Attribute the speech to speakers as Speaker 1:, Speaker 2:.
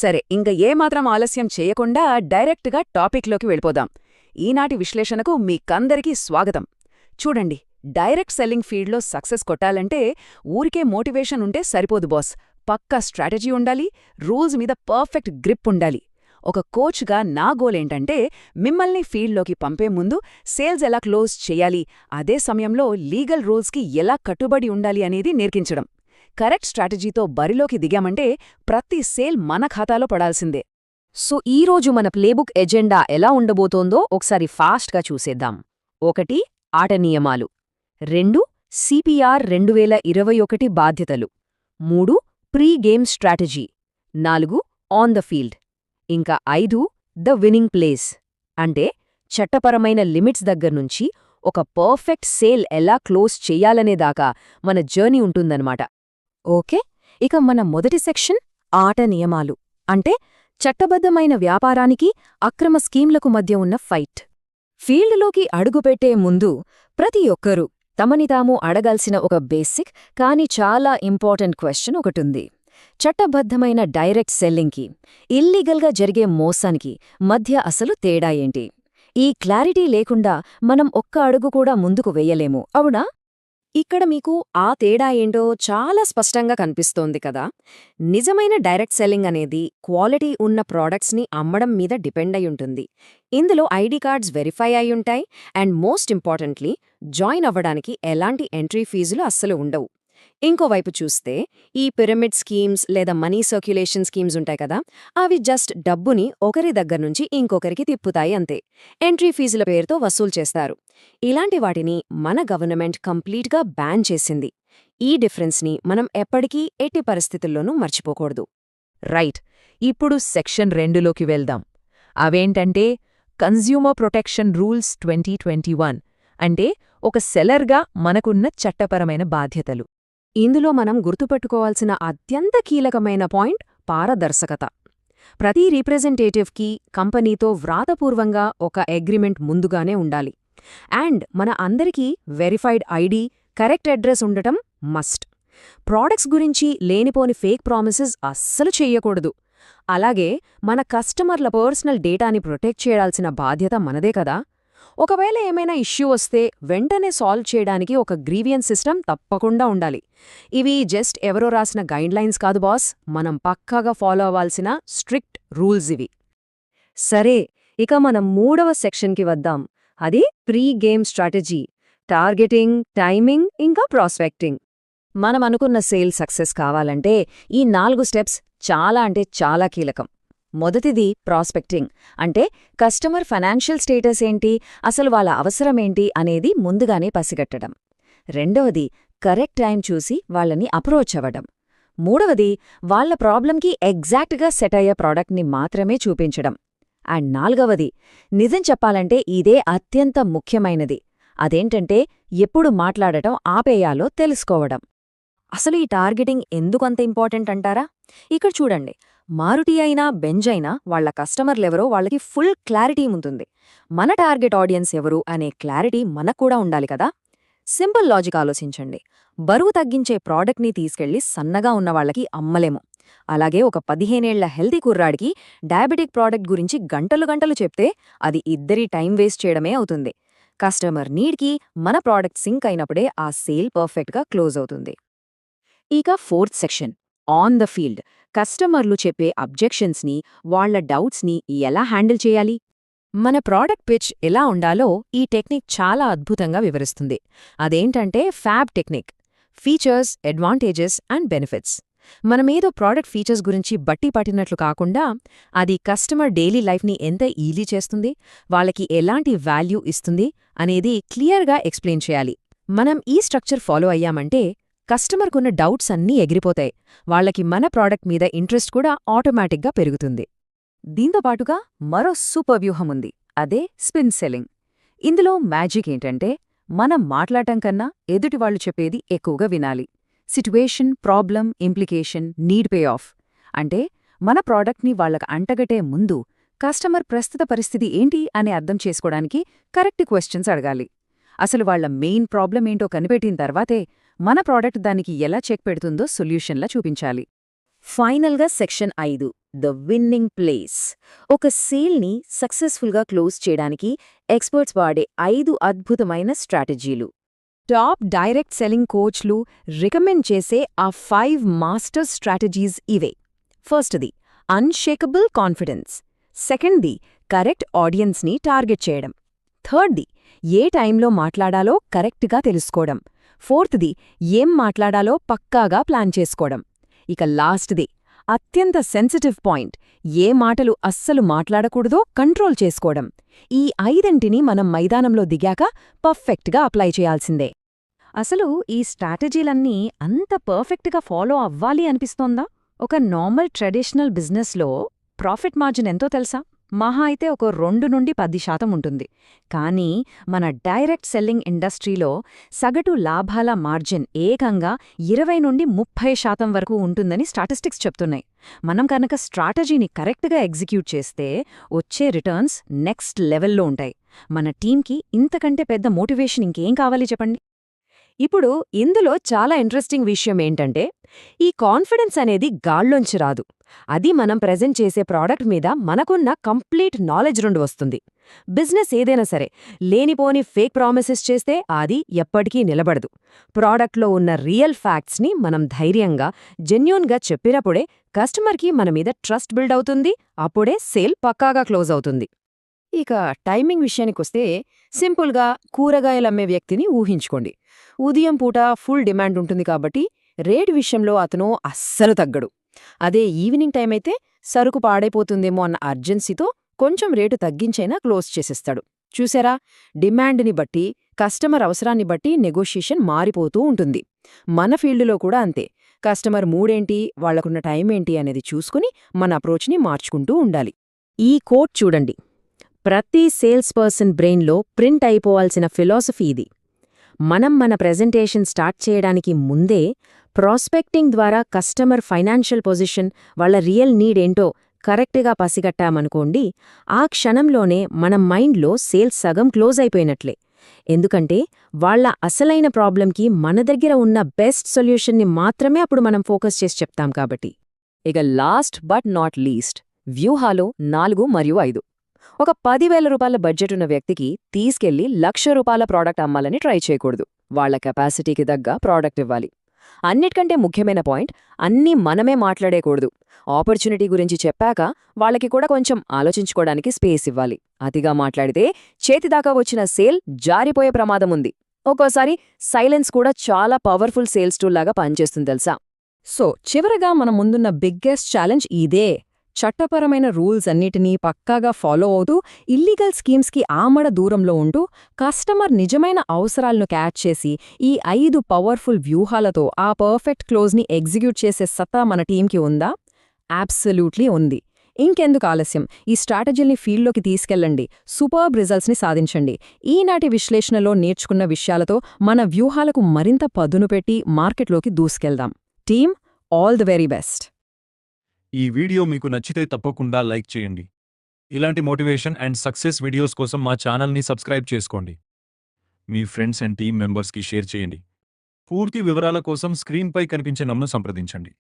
Speaker 1: సరే, ఇంక ఏమాత్రం ఆలస్యం చేయకుండా డైరెక్ట్గా టాపిక్లోకి వెళ్ళిపోదాం. ఈనాటి విశ్లేషణకు మీకందరికీ స్వాగతం. చూడండి, డైరెక్ట్ సెల్లింగ్ ఫీల్డ్లో సక్సెస్ కొట్టాలంటే ఊరికే మోటివేషన్ ఉంటే సరిపోదు బాస్. పక్కా స్ట్రాటజీ ఉండాలి, రూల్స్ మీద పర్ఫెక్ట్ గ్రిప్ ఉండాలి. ఒక కోచ్గా నా గోలేంటంటే మిమ్మల్ని ఫీల్డ్లోకి పంపే ముందు సేల్స్ ఎలా క్లోజ్ చేయాలి, అదే సమయంలో లీగల్ రూల్స్కి ఎలా కట్టుబడి ఉండాలి అనేది నేర్పించడం. కరెక్ట్ స్ట్రాటజీతో బరిలోకి దిగామంటే ప్రతి సేల్ మన ఖాతాలో పడాల్సిందే.
Speaker 2: సో ఈరోజు మన ప్లేబుక్ ఎజెండా ఎలా ఉండబోతోందో ఒకసారి ఫాస్ట్గా చూసేద్దాం. 1. ఆట నియమాలు. 2. CPR 2021 బాధ్యతలు. 3. Free game strategy. 4. On the field. ఇంకా 5. The winning place. అంటే చట్టపరమైన లిమిట్స్ దగ్గర్నుంచి ఒక పర్ఫెక్ట్ సేల్ ఎలా క్లోజ్ చెయ్యాలనేదాకా మన జర్నీ ఉంటుందన్నమాట. ఓకే, ఇక మన మొదటి సెక్షన్ ఆట నియమాలు. అంటే చట్టబద్ధమైన వ్యాపారానికి అక్రమ స్కీమ్లకు మధ్య ఉన్న ఫైట్. ఫీల్డ్లోకి అడుగుపెట్టే ముందు ప్రతి ఒక్కరూ తమని తాము అడగాల్సిన ఒక బేసిక్ కానీ చాలా ఇంపార్టెంట్ క్వశ్చన్ ఒకటుంది. చట్టబద్ధమైన డైరెక్ట్ సెల్లింగ్కి, ఇల్లీగల్గా జరిగే మోసానికి మధ్య అసలు తేడా ఏంటి? ఈ క్లారిటీ లేకుండా మనం ఒక్క అడుగు కూడా ముందుకు వెయ్యలేము, అవునా? ఇక్కడ మీకు ఆ తేడా ఏంటో చాలా స్పష్టంగా కనిపిస్తోంది కదా. నిజమైన డైరెక్ట్ సెల్లింగ్ అనేది క్వాలిటీ ఉన్న ప్రోడక్ట్స్ని అమ్మడం మీద డిపెండ్ అయి ఉంటుంది. ఇందులో ఐడి కార్డ్స్ వెరిఫై అయి ఉంటాయి అండ్ మోస్ట్ ఇంపార్టెంట్లీ జాయిన్ అవ్వడానికి ఎలాంటి ఎంట్రీ ఫీజులు అస్సలు ఉండవు. ఇంకోవైపు చూస్తే ఈ పిరమిడ్ స్కీమ్స్ లేదా మనీ సర్క్యులేషన్ స్కీమ్స్ ఉంటాయి కదా, అవి జస్ట్ డబ్బుని ఒకరి దగ్గర్నుంచి ఇంకొకరికి తిప్పుతాయి అంతే. ఎంట్రీ ఫీజుల పేరుతో వసూలు చేస్తారు. ఇలాంటి వాటిని మన గవర్నమెంట్ కంప్లీట్గా బ్యాన్ చేసింది. ఈ డిఫరెన్స్ని మనం ఎప్పటికీ ఎట్టి పరిస్థితుల్లోనూ మర్చిపోకూడదు.
Speaker 1: రైట్, ఇప్పుడు సెక్షన్ 2లోకి వెళ్దాం. అవేంటంటే కన్జ్యూమర్ ప్రొటెక్షన్ రూల్స్ 2021. అంటే ఒక సెల్లర్గా మనకున్న చట్టపరమైన బాధ్యతలు.
Speaker 2: ఇందులో మనం గుర్తుపెట్టుకోవాల్సిన అత్యంత కీలకమైన పాయింట్ పారదర్శకత. ప్రతి రీప్రెజెంటేటివ్కి కంపెనీతో వ్రాతపూర్వంగా ఒక అగ్రిమెంట్ ముందుగానే ఉండాలి. అండ్ మన అందరికీ వెరిఫైడ్ ఐడి, కరెక్ట్ అడ్రస్ ఉండటం మస్ట్. ప్రోడక్ట్స్ గురించి లేనిపోని ఫేక్ ప్రామిసెస్ అస్సలు చెయ్యకూడదు. అలాగే మన కస్టమర్ల పర్సనల్ డేటాని ప్రొటెక్ట్ చేయాల్సిన బాధ్యత మనదే కదా. ఒకవేళ ఏమైనా ఇష్యూ వస్తే వెంటనే సాల్వ్ చేయడానికి ఒక గ్రీవియన్స్ సిస్టమ్ తప్పకుండా ఉండాలి. ఇవి జస్ట్ ఎవరో రాసిన గైడ్లైన్స్ కాదు బాస్, మనం పక్కాగా ఫాలో అవ్వాల్సిన స్ట్రిక్ట్ రూల్స్ ఇవి. సరే, ఇక మనం 3వ సెక్షన్కి వద్దాం. అది free game strategy. Targeting, timing, ఇంకా ప్రాస్పెక్టింగ్. మనం అనుకున్న సేల్ సక్సెస్ కావాలంటే ఈ 4 స్టెప్స్ చాలా అంటే చాలా కీలకం. మొదటిది ప్రాస్పెక్టింగ్. అంటే కస్టమర్ ఫైనాన్షియల్ స్టేటస్ ఏంటి, అసలు వాళ్ళ అవసరమేంటి అనేది ముందుగానే పసిగట్టడం. రెండవది కరెక్ట్ టైం చూసి వాళ్ళని అప్రోచ్ అవ్వడం. మూడవది వాళ్ళ ప్రాబ్లంకి ఎగ్జాక్ట్గా సెట్ అయ్యే ప్రోడక్ట్ని మాత్రమే చూపించడం. అండ్ నాలుగవది, నిజం చెప్పాలంటే ఇదే అత్యంత ముఖ్యమైనది, అదేంటంటే ఎప్పుడు మాట్లాడటం ఆపేయాలో తెలుసుకోవడం. అసలు ఈ టార్గెటింగ్ ఎందుకంత ఇంపార్టెంట్ అంటారా? ఇక్కడ చూడండి, మారుతి అయినా బెంజ్ అయినా వాళ్ల కస్టమర్లెవరో వాళ్ళకి ఫుల్ క్లారిటీ ఉంటుంది. మన టార్గెట్ ఆడియన్స్ ఎవరు అనే క్లారిటీ మనక్కూడా ఉండాలి కదా. సింపుల్ లాజిక్ ఆలోచించండి. బరువు తగ్గించే ప్రోడక్ట్ని తీసుకెళ్లి సన్నగా ఉన్నవాళ్లకి అమ్మలేము. అలాగే ఒక 15 ఏళ్ల హెల్తీ కుర్రాడికి డయాబెటిక్ ప్రోడక్ట్ గురించి గంటలు గంటలు చెప్తే అది ఇద్దరి టైం వేస్ట్ చేయడమే అవుతుంది. కస్టమర్ నీడ్కి మన ప్రోడక్ట్ సింక్ అయినప్పుడే ఆ సేల్ పర్ఫెక్ట్గా క్లోజ్ అవుతుంది. ఇక 4th section on the field. కస్టమర్లు చెప్పే అబ్జెక్షన్స్ని, వాళ్ల డౌట్స్ని ఎలా హ్యాండిల్ చేయాలి? మన ప్రోడక్ట్ పిచ్ ఎలా ఉండాలో ఈ టెక్నిక్ చాలా అద్భుతంగా వివరిస్తుంది. అదేంటంటే FAB technique. Features, advantages and benefits. మనమేదో ప్రోడక్ట్ ఫీచర్స్ గురించి బట్టి పట్టినట్లు కాకుండా అది కస్టమర్ డైలీ లైఫ్ని ఎంత ఈజీ చేస్తుంది, వాళ్ళకి ఎలాంటి వాల్యూ ఇస్తుంది అనేది క్లియర్గా ఎక్స్ప్లెయిన్ చేయాలి. మనం ఈ స్ట్రక్చర్ ఫాలో అయ్యామంటే కస్టమర్కున్న డౌట్స్ అన్నీ ఎగిరిపోతాయి. వాళ్లకి మన ప్రోడక్ట్ మీద ఇంట్రెస్ట్ కూడా ఆటోమేటిక్గా పెరుగుతుంది. దీంతోపాటుగా మరో సూపర్ వ్యూహం ఉంది, అదే స్పిన్ సెల్లింగ్. ఇందులో మ్యాజిక్ ఏంటంటే మనం మాట్లాడటం కన్నా ఎదుటివాళ్లు చెప్పేది ఎక్కువగా వినాలి. Situation, problem, implication, need pay of. అంటే మన ప్రోడక్ట్ని వాళ్లకు అంటగట్టే ముందు కస్టమర్ ప్రస్తుత పరిస్థితి ఏంటి అని అర్థం చేసుకోవడానికి కరెక్ట్ క్వశ్చన్స్ అడగాలి. అసలు వాళ్ల మెయిన్ ప్రాబ్లం ఏంటో కనిపెట్టిన తర్వాతే మన ప్రోడక్ట్ దానికి ఎలా చెక్ పెడుతుందో సొల్యూషన్లా చూపించాలి. ఫైనల్గా సెక్షన్ 5 ద విన్నింగ్ ప్లేస్. ఒక సేల్ని సక్సెస్ఫుల్గా క్లోజ్ చేయడానికి ఎక్స్పర్ట్స్ వాడే 5 అద్భుతమైన స్ట్రాటజీలు. టాప్ డైరెక్ట్ సెల్లింగ్ కోచ్లు రికమెండ్ చేసే ఆ 5 మాస్టర్ స్ట్రాటజీస్ ఇవే. ఫస్ట్ది అన్షేకబుల్ కాన్ఫిడెన్స్. సెకండ్ది కరెక్ట్ ఆడియన్స్ని టార్గెట్ చేయడం. థర్డ్ది ఏ టైంలో మాట్లాడాలో కరెక్ట్గా తెలుసుకోవడం. ఫోర్త్ది ఏం మాట్లాడాలో పక్కాగా ప్లాన్ చేసుకోవడం. ఇక లాస్ట్ది అత్యంత సెన్సిటివ్ పాయింట్, ఏ మాటలు అస్సలు మాట్లాడకూడదో కంట్రోల్ చేసుకోవడం. ఈ 5ంటిని మనం మైదానంలో దిగాక పర్ఫెక్ట్గా అప్లై చేయాల్సిందే. అసలు ఈ స్ట్రాటజీలన్నీ అంత పర్ఫెక్ట్గా ఫాలో అవ్వాలి అనిపిస్తోందా? ఒక నార్మల్ ట్రెడిషనల్ బిజినెస్లో ప్రాఫిట్ మార్జిన్ ఎంతో తెలుసా? మహా అయితే ఒక 2 నుండి 10% ఉంటుంది. కానీ మన డైరెక్ట్ సెల్లింగ్ ఇండస్ట్రీలో సగటు లాభాల మార్జిన్ ఏకంగా 20 నుండి 30% వరకు ఉంటుందని స్టాటిస్టిక్స్ చెప్తున్నాయి. మనం కనుక స్ట్రాటజీని కరెక్ట్గా ఎగ్జిక్యూట్ చేస్తే వచ్చే రిటర్న్స్ నెక్స్ట్ లెవెల్లో ఉంటాయి. మన టీంకి ఇంతకంటే పెద్ద మోటివేషన్ ఇంకేం కావాలి చెప్పండి. ఇప్పుడు ఇందులో చాలా ఇంట్రెస్టింగ్ విషయం ఏంటంటే, ఈ కాన్ఫిడెన్స్ అనేది గాల్లోంచి రాదు. అది మనం ప్రెజెంట్ చేసే ప్రోడక్ట్ మీద మనకున్న కంప్లీట్ నాలెడ్జ్ నుండి వస్తుంది. బిజినెస్ ఏదైనా సరే లేనిపోని ఫేక్ ప్రామిసెస్ చేస్తే అది ఎప్పటికీ నిలబడదు. ప్రోడక్ట్లో ఉన్న రియల్ ఫ్యాక్ట్స్ని మనం ధైర్యంగా, జెన్యూన్గా చెప్పినప్పుడే కస్టమర్కి మన మీద ట్రస్ట్ బిల్డ్ అవుతుంది. అప్పుడే సేల్ పక్కాగా క్లోజ్ అవుతుంది. ఇక టైమింగ్ విషయానికొస్తే సింపుల్గా కూరగాయలమ్మే వ్యక్తిని ఊహించుకోండి. ఉదయం పూట ఫుల్ డిమాండ్ ఉంటుంది కాబట్టి రేటు విషయంలో అతను అస్సలు తగ్గడు. అదే ఈవినింగ్ టైం అయితే సరుకు పాడైపోతుందేమో అన్న అర్జెన్సీతో కొంచెం రేటు తగ్గించైనా క్లోజ్ చేసేస్తాడు. చూసారా, డిమాండ్ని బట్టి, కస్టమర్ అవసరాన్ని బట్టి నెగోషియేషన్ మారిపోతూ ఉంటుంది. మన ఫీల్డులో కూడా అంతే. కస్టమర్ మూడేంటి, వాళ్లకున్న టైమేంటి అనేది చూసుకుని మన అప్రోచ్ని మార్చుకుంటూ ఉండాలి. ఈ కోట్ చూడండి, ప్రతి సేల్స్ పర్సన్ బ్రెయిన్లో ప్రింట్ అయిపోవాల్సిన ఫిలాసఫీ ఇది. మనం మన ప్రెజెంటేషన్ స్టార్ట్ చేయడానికి ముందే ప్రాస్పెక్టింగ్ ద్వారా కస్టమర్ ఫైనాన్షియల్ పొజిషన్, వాళ్ళ రియల్ నీడ్ ఏంటో కరెక్ట్గా పసిగట్టామనుకోండి, ఆ క్షణంలోనే మన మైండ్లో సేల్స్ సగం క్లోజ్ అయిపోయినట్లే. ఎందుకంటే వాళ్ళ అసలైన ప్రాబ్లంకి మన దగ్గర ఉన్న బెస్ట్ సొల్యూషన్ని మాత్రమే అప్పుడు మనం ఫోకస్ చేసి చెప్తాం కాబట్టి. ఇక లాస్ట్ బట్ నాట్ లీస్ట్, వ్యూహాలు 4 మరియు 5. ఒక 10,000 రూపాయల బడ్జెట్ ఉన్న వ్యక్తికి తీసుకెళ్లి ₹1,00,000 ప్రోడక్ట్ అమ్మాలని ట్రై చేయకూడదు. వాళ్ల కెపాసిటీకి తగ్గ ప్రోడక్ట్ ఇవ్వాలి. అన్నిటికంటే ముఖ్యమైన పాయింట్, అన్నీ మనమే మాట్లాడేకూడదు. ఆపర్చునిటీ గురించి చెప్పాక వాళ్ళకి కూడా కొంచెం ఆలోచించుకోవడానికి స్పేస్ ఇవ్వాలి. అతిగా మాట్లాడితే చేతిదాకా వచ్చిన సేల్ జారిపోయే ప్రమాదముంది. ఒక్కోసారి సైలెన్స్ కూడా చాలా పవర్ఫుల్ సేల్స్ టూల్ లాగా పనిచేస్తుంది తెలుసా. సో చివరగా మన ముందున్న బిగ్గెస్ట్ ఛాలెంజ్ ఇదే. చట్టపరమైన రూల్స్ అన్నిటినీ పక్కాగా ఫాలో అవుతూ, ఇల్లీగల్ స్కీమ్స్కి ఆమడ దూరంలో ఉంటూ, కస్టమర్ నిజమైన అవసరాలను క్యాచ్ చేసి, ఈ 5 పవర్ఫుల్ వ్యూహాలతో ఆ పర్ఫెక్ట్ క్లోజ్ని ఎగ్జిక్యూట్ చేసే సత్తా మన టీంకి ఉందా? అబ్సల్యూట్లీ ఉంది. ఇంకెందుకు ఆలస్యం, ఈ స్ట్రాటజీల్ని ఫీల్డ్లోకి తీసుకెళ్లండి, సూపర్బ్ రిజల్ట్స్ని సాధించండి. ఈనాటి విశ్లేషణలో నేర్చుకున్న విషయాలతో మన వ్యూహాలకు మరింత పదును పెట్టి మార్కెట్లోకి దూసుకెళ్దాం. Team, all the very best.
Speaker 3: ఈ వీడియో మీకు నచ్చితే తప్పకుండా లైక్ చేయండి. ఇలాంటి మోటివేషన్ అండ్ సక్సెస్ వీడియోస్ కోసం మా ఛానల్ని సబ్స్క్రైబ్ చేసుకోండి. మీ ఫ్రెండ్స్ అండ్ టీమ్ మెంబర్స్కి షేర్ చేయండి. పూర్తి వివరాల కోసం స్క్రీన్పై కనిపించే నంబర్ను సంప్రదించండి.